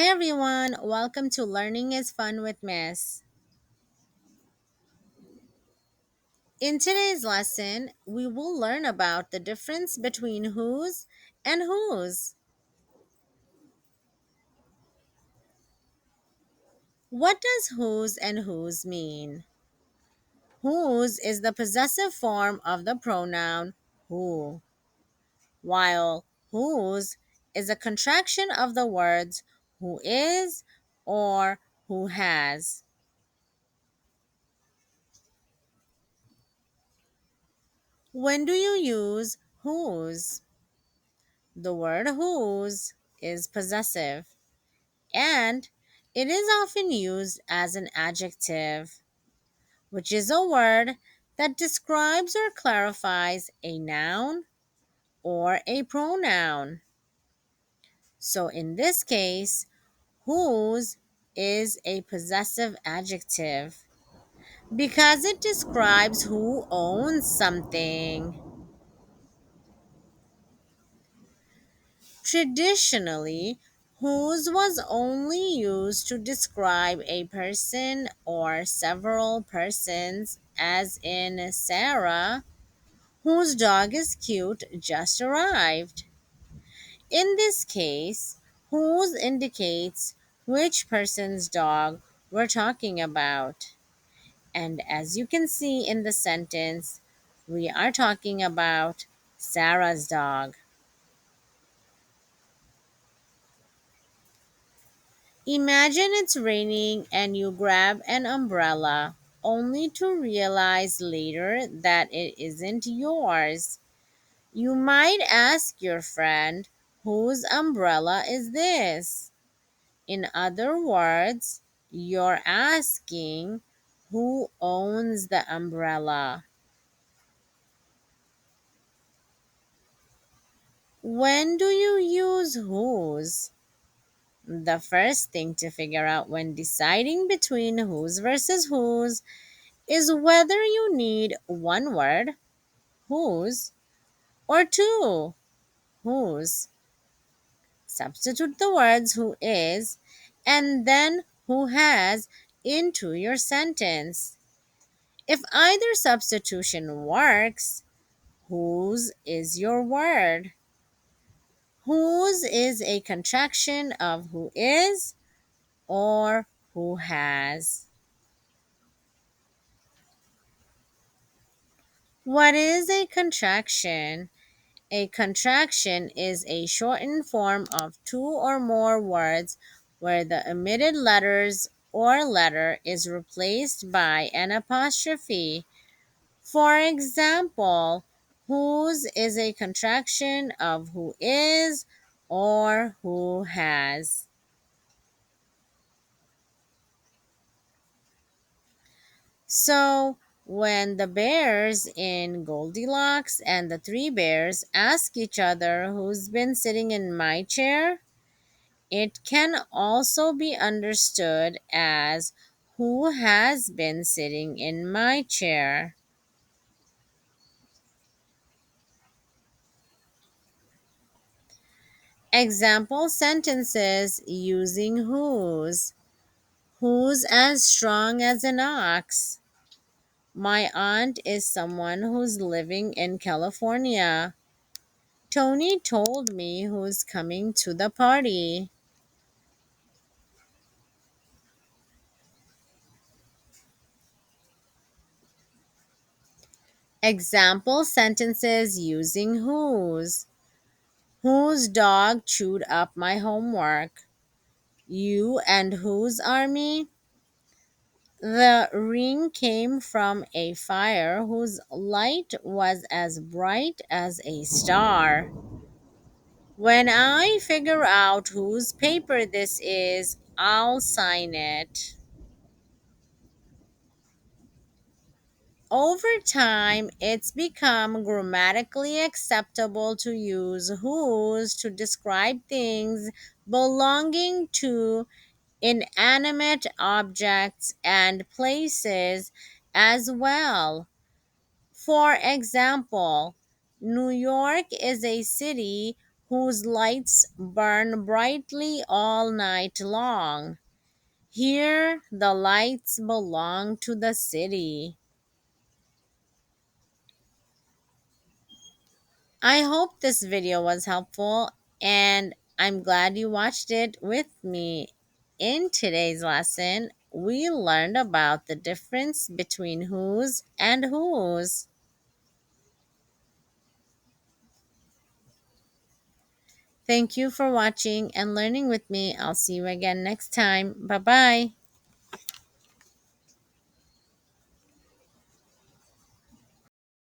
Hi everyone, welcome to Learning is Fun with Miss. In today's lesson, we will learn about the difference between whose and whose. What does whose and whose mean? Whose is the possessive form of the pronoun who, while whose is a contraction of the words who is or who has. When do you use whose? The word whose is possessive and it is often used as an adjective, which is a word that describes or clarifies a noun or a pronoun. So in this case, whose is a possessive adjective because it describes who owns something. Traditionally, whose was only used to describe a person or several persons, as in Sarah, whose dog is cute, just arrived. In this case, whose indicates which person's dog we're talking about. And as you can see in the sentence, we are talking about Sarah's dog. Imagine it's raining and you grab an umbrella, only to realize later that it isn't yours. You might ask your friend, whose umbrella is this? In other words, you're asking who owns the umbrella. When do you use whose? The first thing to figure out when deciding between whose versus whose is whether you need one word, whose, or two, whose. Substitute the words who is and then who has into your sentence. If either substitution works, whose is your word. Whose is a contraction of who is or who has. What is a contraction? A contraction is a shortened form of two or more words where the omitted letters or letter is replaced by an apostrophe. For example, whose is a contraction of who is or who has. So, when the bears in Goldilocks and the three bears ask each other who's been sitting in my chair, it can also be understood as who has been sitting in my chair. Example sentences using whose. Who's as strong as an ox? My aunt is someone who's living in California. Tony told me who's coming to the party. Example sentences using whose. Whose dog chewed up my homework? You and whose army? The ring came from a fire whose light was as bright as a star. When I figure out whose paper this is, I'll sign it. Over time, it's become grammatically acceptable to use whose to describe things belonging to inanimate objects and places as well. For example, New York is a city whose lights burn brightly all night long. Here, the lights belong to the city. I hope this video was helpful, and I'm glad you watched it with me. In today's lesson, we learned about the difference between whose and whose. Thank you for watching and learning with me. I'll see you again next time. Bye bye.